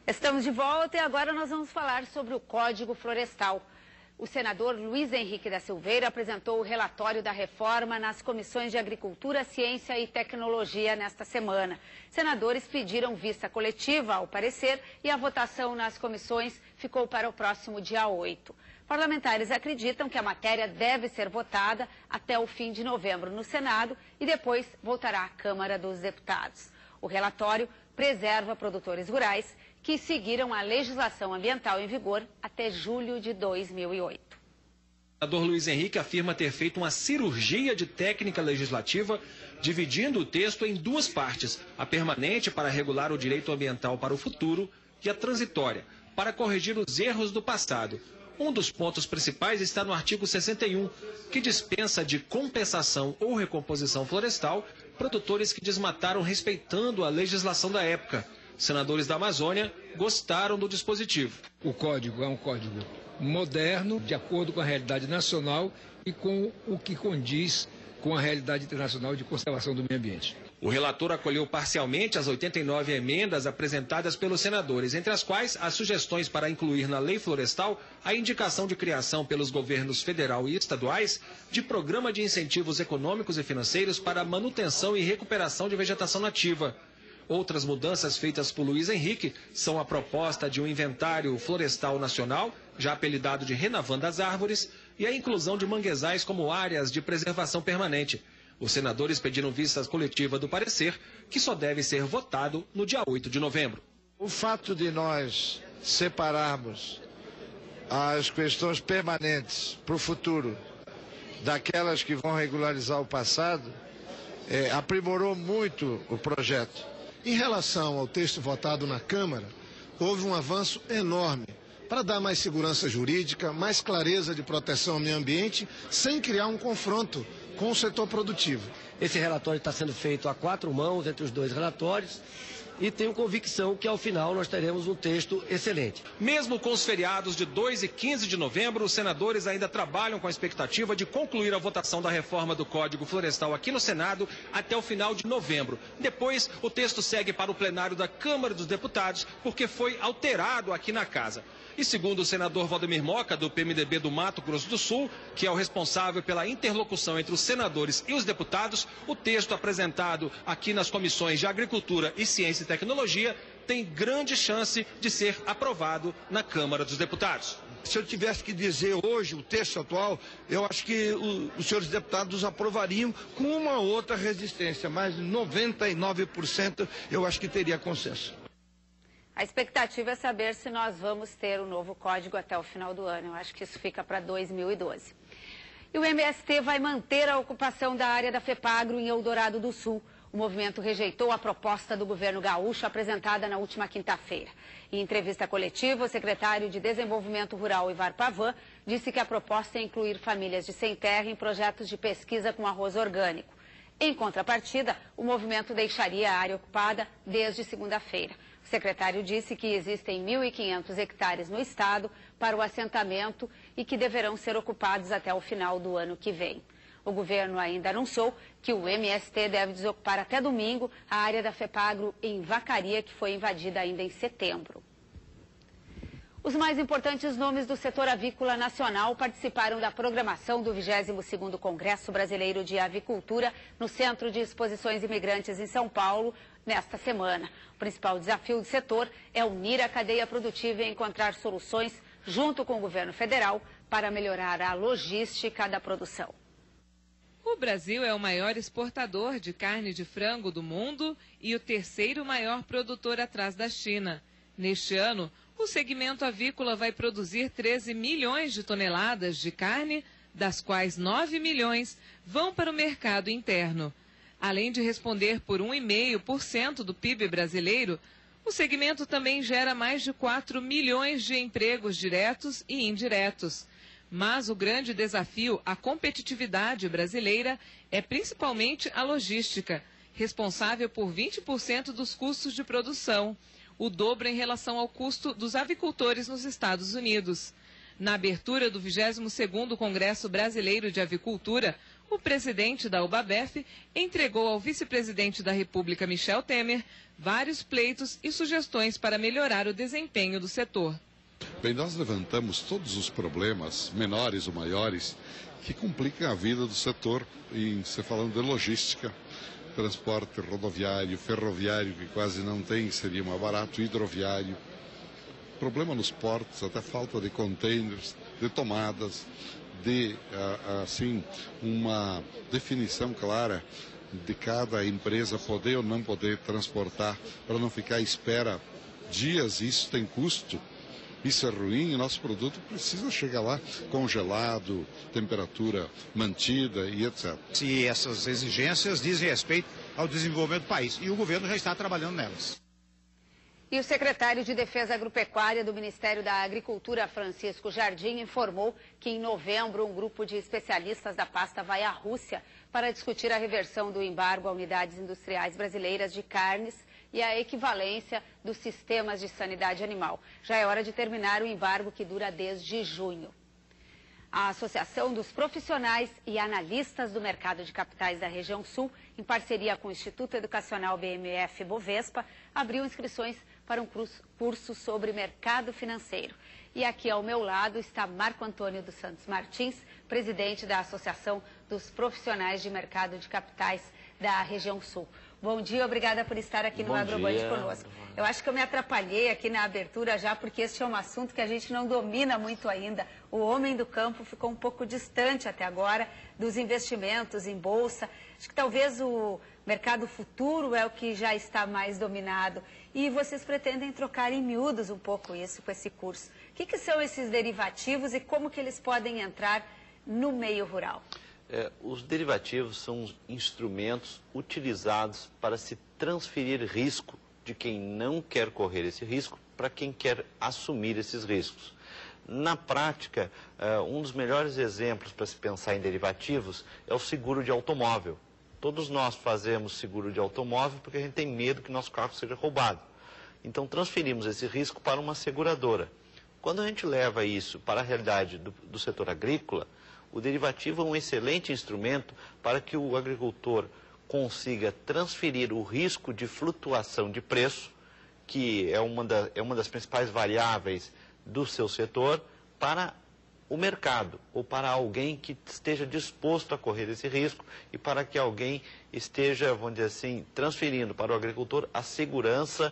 Estamos de volta e agora nós vamos falar sobre o Código Florestal. O senador Luiz Henrique da Silveira apresentou o relatório da reforma nas comissões de Agricultura, Ciência e Tecnologia nesta semana. Senadores pediram vista coletiva ao parecer e a votação nas comissões ficou para o próximo dia 8. Parlamentares acreditam que a matéria deve ser votada até o fim de novembro no Senado e depois voltará à Câmara dos Deputados. O relatório preserva produtores rurais que seguiram a legislação ambiental em vigor até julho de 2008. O senador Luiz Henrique afirma ter feito uma cirurgia de técnica legislativa, dividindo o texto em duas partes, a permanente para regular o direito ambiental para o futuro e a transitória, para corrigir os erros do passado. Um dos pontos principais está no artigo 61, que dispensa de compensação ou recomposição florestal produtores que desmataram respeitando a legislação da época. Senadores da Amazônia gostaram do dispositivo. O código é um código moderno, de acordo com a realidade nacional e com o que condiz com a realidade internacional de conservação do meio ambiente. O relator acolheu parcialmente as 89 emendas apresentadas pelos senadores, entre as quais as sugestões para incluir na lei florestal a indicação de criação pelos governos federal e estaduais de programa de incentivos econômicos e financeiros para a manutenção e recuperação de vegetação nativa. Outras mudanças feitas por Luiz Henrique são a proposta de um inventário florestal nacional, já apelidado de Renavan das Árvores, e a inclusão de manguezais como áreas de preservação permanente. Os senadores pediram vista coletiva do parecer, que só deve ser votado no dia 8 de novembro. O fato de nós separarmos as questões permanentes para o futuro daquelas que vão regularizar o passado, aprimorou muito o projeto. Em relação ao texto votado na Câmara, houve um avanço enorme para dar mais segurança jurídica, mais clareza de proteção ao meio ambiente, sem criar um confronto com o setor produtivo. Esse relatório está sendo feito a 4 mãos entre os dois relatórios e tenho convicção que ao final nós teremos um texto excelente. Mesmo com os feriados de 2 e 15 de novembro, os senadores ainda trabalham com a expectativa de concluir a votação da reforma do Código Florestal aqui no Senado até o final de novembro. Depois, o texto segue para o plenário da Câmara dos Deputados, porque foi alterado aqui na Casa. E segundo o senador Valdemir Moca, do PMDB do Mato Grosso do Sul, que é o responsável pela interlocução entre os senadores e os deputados, o texto apresentado aqui nas comissões de Agricultura e Ciência e Tecnologia tem grande chance de ser aprovado na Câmara dos Deputados. Se eu tivesse que dizer hoje o texto atual, eu acho que os senhores deputados aprovariam com uma outra resistência, mas 99% eu acho que teria consenso. A expectativa é saber se nós vamos ter o novo código até o final do ano. Eu acho que isso fica para 2012. E o MST vai manter a ocupação da área da FEPAGRO em Eldorado do Sul. O movimento rejeitou a proposta do governo gaúcho apresentada na última quinta-feira. Em entrevista coletiva, o secretário de Desenvolvimento Rural, Ivar Pavan, disse que a proposta é incluir famílias de sem terra em projetos de pesquisa com arroz orgânico. Em contrapartida, o movimento deixaria a área ocupada desde segunda-feira. O secretário disse que existem 1.500 hectares no estado para o assentamento e que deverão ser ocupados até o final do ano que vem. O governo ainda anunciou que o MST deve desocupar até domingo a área da FEPAGRO em Vacaria, que foi invadida ainda em setembro. Os mais importantes nomes do setor avícola nacional participaram da programação do 22º Congresso Brasileiro de Avicultura no Centro de Exposições Imigrantes em São Paulo, nesta semana. O principal desafio do setor é unir a cadeia produtiva e encontrar soluções junto com o governo federal para melhorar a logística da produção. O Brasil é o maior exportador de carne de frango do mundo e o terceiro maior produtor atrás da China. Neste ano, o segmento avícola vai produzir 13 milhões de toneladas de carne, das quais 9 milhões vão para o mercado interno. Além de responder por 1,5% do PIB brasileiro, o segmento também gera mais de 4 milhões de empregos diretos e indiretos. Mas o grande desafio à competitividade brasileira é principalmente a logística, responsável por 20% dos custos de produção, o dobro em relação ao custo dos avicultores nos Estados Unidos. Na abertura do 22º Congresso Brasileiro de Avicultura, o presidente da UBABEF entregou ao vice-presidente da República, Michel Temer, vários pleitos e sugestões para melhorar o desempenho do setor. Bem, nós levantamos todos os problemas, menores ou maiores, que complicam a vida do setor, você falando de logística, transporte rodoviário, ferroviário, que quase não tem, seria mais barato, hidroviário, problema nos portos, até falta de containers, de tomadas, de, assim, uma definição clara de cada empresa poder ou não poder transportar, para não ficar à espera dias, isso tem custo. Isso é ruim e nosso produto precisa chegar lá congelado, temperatura mantida e etc. E essas exigências dizem respeito ao desenvolvimento do país e o governo já está trabalhando nelas. E o secretário de Defesa Agropecuária do Ministério da Agricultura, Francisco Jardim, informou que em novembro um grupo de especialistas da pasta vai à Rússia para discutir a reversão do embargo a unidades industriais brasileiras de carnes e a equivalência dos sistemas de sanidade animal. Já é hora de terminar o embargo que dura desde junho. A Associação dos Profissionais e Analistas do Mercado de Capitais da Região Sul, em parceria com o Instituto Educacional BMF Bovespa, abriu inscrições para um curso sobre mercado financeiro. E aqui ao meu lado está Marco Antônio dos Santos Martins, presidente da Associação dos Profissionais de Mercado de Capitais da Região Sul. Bom dia, obrigada por estar aqui no AgroBand conosco. Eu acho que eu me atrapalhei aqui na abertura já, porque este é um assunto que a gente não domina muito ainda. O homem do campo ficou um pouco distante até agora dos investimentos em bolsa. Acho que talvez o mercado futuro é o que já está mais dominado. E vocês pretendem trocar em miúdos um pouco isso com esse curso. O que são esses derivativos e como que eles podem entrar no meio rural? Os derivativos são instrumentos utilizados para se transferir risco de quem não quer correr esse risco para quem quer assumir esses riscos. Na prática, um dos melhores exemplos para se pensar em derivativos é o seguro de automóvel. Todos nós fazemos seguro de automóvel porque a gente tem medo que nosso carro seja roubado. Então, transferimos esse risco para uma seguradora. Quando a gente leva isso para a realidade do setor agrícola, o derivativo é um excelente instrumento para que o agricultor consiga transferir o risco de flutuação de preço, que é uma das principais variáveis do seu setor, para o mercado, ou para alguém que esteja disposto a correr esse risco e para que alguém esteja, vamos dizer assim, transferindo para o agricultor a segurança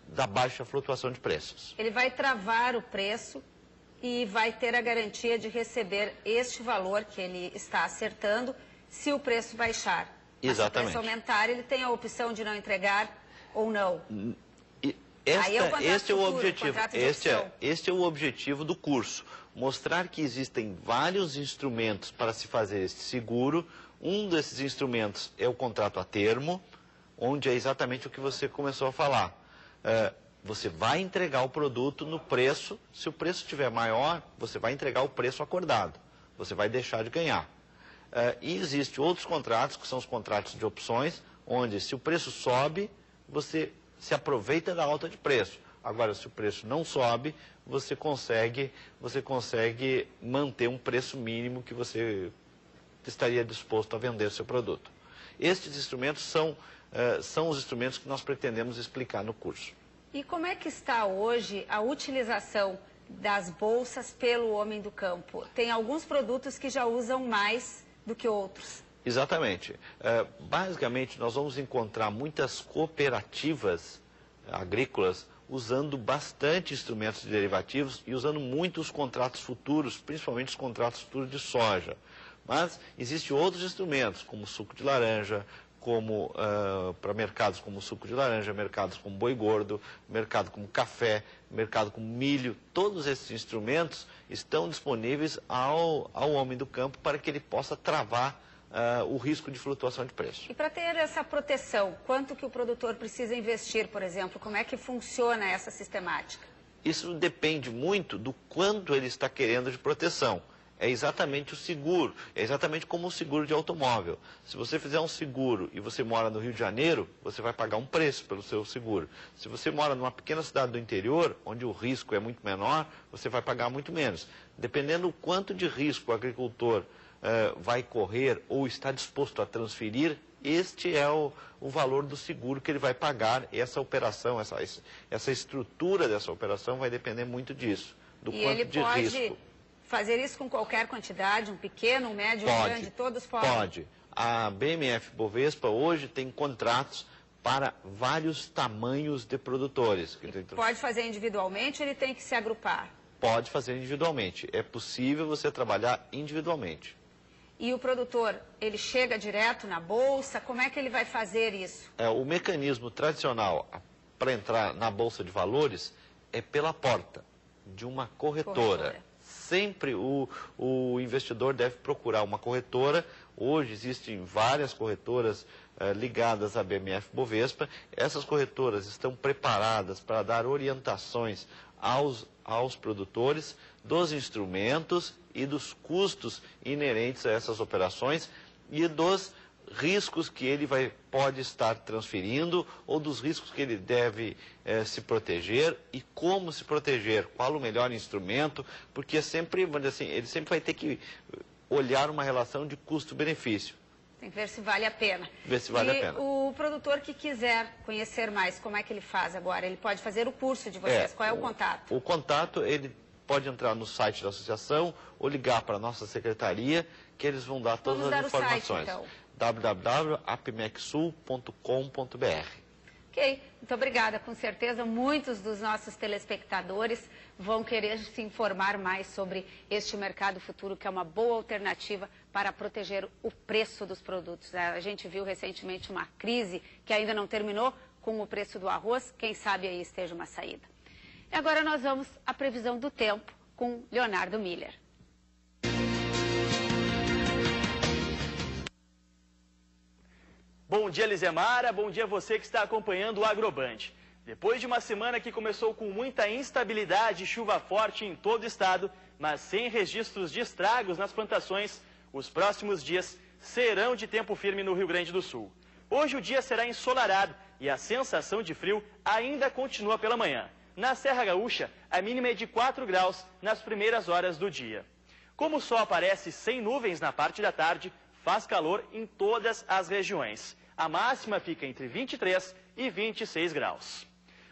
da baixa flutuação de preços. Ele vai travar o preço e vai ter a garantia de receber este valor que ele está acertando se o preço baixar. Exatamente. Se o preço aumentar, ele tem a opção de não entregar ou não. Este é o objetivo. Este é o objetivo do curso. Mostrar que existem vários instrumentos para se fazer este seguro. Um desses instrumentos é o contrato a termo, onde é exatamente o que você começou a falar. Você vai entregar o produto no preço, se o preço estiver maior, você vai entregar o preço acordado, você vai deixar de ganhar. E existem outros contratos, que são os contratos de opções, onde se o preço sobe, você se aproveita da alta de preço. Agora, se o preço não sobe, você consegue manter um preço mínimo que você estaria disposto a vender o seu produto. Estes instrumentos são os instrumentos que nós pretendemos explicar no curso. E como é que está hoje a utilização das bolsas pelo homem do campo? Tem alguns produtos que já usam mais do que outros. Exatamente. Basicamente, nós vamos encontrar muitas cooperativas agrícolas usando bastante instrumentos de derivativos e usando muito os contratos futuros, principalmente os contratos futuros de soja. Mas existem outros instrumentos, como suco de laranja, como para mercados como suco de laranja, mercados como boi gordo, mercado como café, mercado como milho. Todos esses instrumentos estão disponíveis ao homem do campo para que ele possa travar o risco de flutuação de preço. E para ter essa proteção, quanto que o produtor precisa investir, por exemplo? Como é que funciona essa sistemática? Isso depende muito do quanto ele está querendo de proteção. É exatamente o seguro, é exatamente como o seguro de automóvel. Se você fizer um seguro e você mora no Rio de Janeiro, você vai pagar um preço pelo seu seguro. Se você mora numa pequena cidade do interior, onde o risco é muito menor, você vai pagar muito menos. Dependendo do quanto de risco o agricultor vai correr ou está disposto a transferir, este é o valor do seguro que ele vai pagar. Essa operação, essa estrutura dessa operação vai depender muito disso, do quanto de risco. E ele pode fazer isso com qualquer quantidade, um pequeno, um médio, um grande, todos podem? Pode. A BMF Bovespa hoje tem contratos para vários tamanhos de produtores. Pode fazer individualmente ou ele tem que se agrupar? Pode fazer individualmente. É possível você trabalhar individualmente. E o produtor, ele chega direto na bolsa? Como é que ele vai fazer isso? O mecanismo tradicional para entrar na Bolsa de Valores é pela porta de uma corretora. Sempre o investidor deve procurar uma corretora. Hoje existem várias corretoras ligadas à BMF Bovespa. Essas corretoras estão preparadas para dar orientações aos produtores dos instrumentos e dos custos inerentes a essas operações e dos riscos que ele pode estar transferindo ou dos riscos que ele deve se proteger e como se proteger, qual o melhor instrumento, porque sempre, assim, ele sempre vai ter que olhar uma relação de custo-benefício. Tem que ver se vale a pena. Ver se vale a pena. O produtor que quiser conhecer mais, como é que ele faz agora? Ele pode fazer o curso de vocês. Qual é o contato? O contato, ele pode entrar no site da associação ou ligar para a nossa secretaria, que eles vão dar todas as informações. Site, então. www.apmecsul.com.br. Ok, muito obrigada. Com certeza muitos dos nossos telespectadores vão querer se informar mais sobre este mercado futuro, que é uma boa alternativa para proteger o preço dos produtos. A gente viu recentemente uma crise que ainda não terminou com o preço do arroz. Quem sabe aí esteja uma saída. E agora nós vamos à previsão do tempo com Leonardo Miller. Bom dia, Lizemara. Bom dia a você que está acompanhando o Agroband. Depois de uma semana que começou com muita instabilidade e chuva forte em todo o estado, mas sem registros de estragos nas plantações, os próximos dias serão de tempo firme no Rio Grande do Sul. Hoje o dia será ensolarado e a sensação de frio ainda continua pela manhã. Na Serra Gaúcha, a mínima é de 4 graus nas primeiras horas do dia. Como o sol aparece sem nuvens na parte da tarde, faz calor em todas as regiões. A máxima fica entre 23 e 26 graus.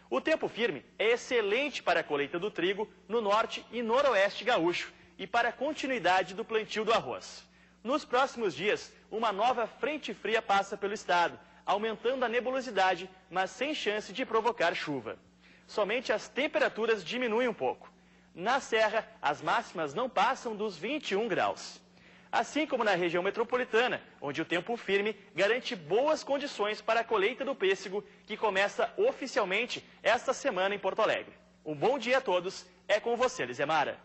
O tempo firme é excelente para a colheita do trigo no norte e noroeste gaúcho e para a continuidade do plantio do arroz. Nos próximos dias, uma nova frente fria passa pelo estado, aumentando a nebulosidade, mas sem chance de provocar chuva. Somente as temperaturas diminuem um pouco. Na Serra, as máximas não passam dos 21 graus. Assim como na região metropolitana, onde o tempo firme garante boas condições para a colheita do pêssego, que começa oficialmente esta semana em Porto Alegre. Um bom dia a todos. É com você, Lizemara.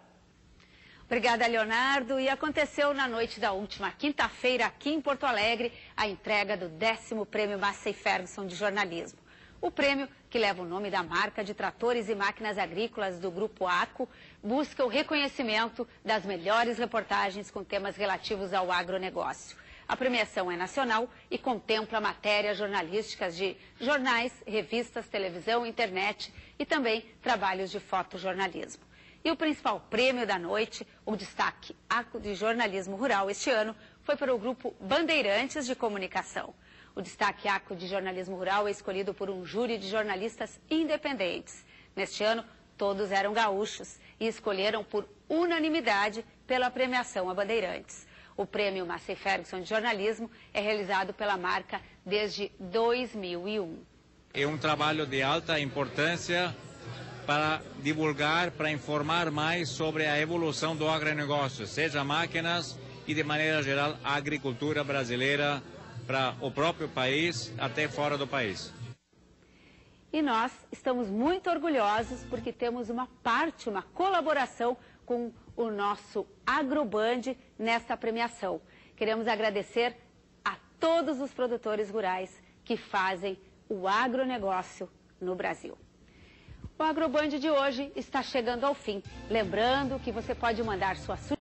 Obrigada, Leonardo. E aconteceu na noite da última quinta-feira, aqui em Porto Alegre, a entrega do 10º Prêmio Massey Ferguson de Jornalismo. O prêmio, que leva o nome da marca de tratores e máquinas agrícolas do Grupo ACO, busca o reconhecimento das melhores reportagens com temas relativos ao agronegócio. A premiação é nacional e contempla matérias jornalísticas de jornais, revistas, televisão, internet e também trabalhos de fotojornalismo. E o principal prêmio da noite, o destaque ACO de Jornalismo Rural este ano, foi para o Grupo Bandeirantes de Comunicação. O destaque ACO de Jornalismo Rural é escolhido por um júri de jornalistas independentes. Neste ano, todos eram gaúchos e escolheram por unanimidade pela premiação a Bandeirantes. O prêmio Massey Ferguson de Jornalismo é realizado pela marca desde 2001. É um trabalho de alta importância para divulgar, para informar mais sobre a evolução do agronegócio, seja máquinas e, de maneira geral, a agricultura brasileira, para o próprio país até fora do país. E nós estamos muito orgulhosos porque temos uma colaboração com o nosso Agroband nesta premiação. Queremos agradecer a todos os produtores rurais que fazem o agronegócio no Brasil. O Agroband de hoje está chegando ao fim. Lembrando que você pode mandar sua sugestão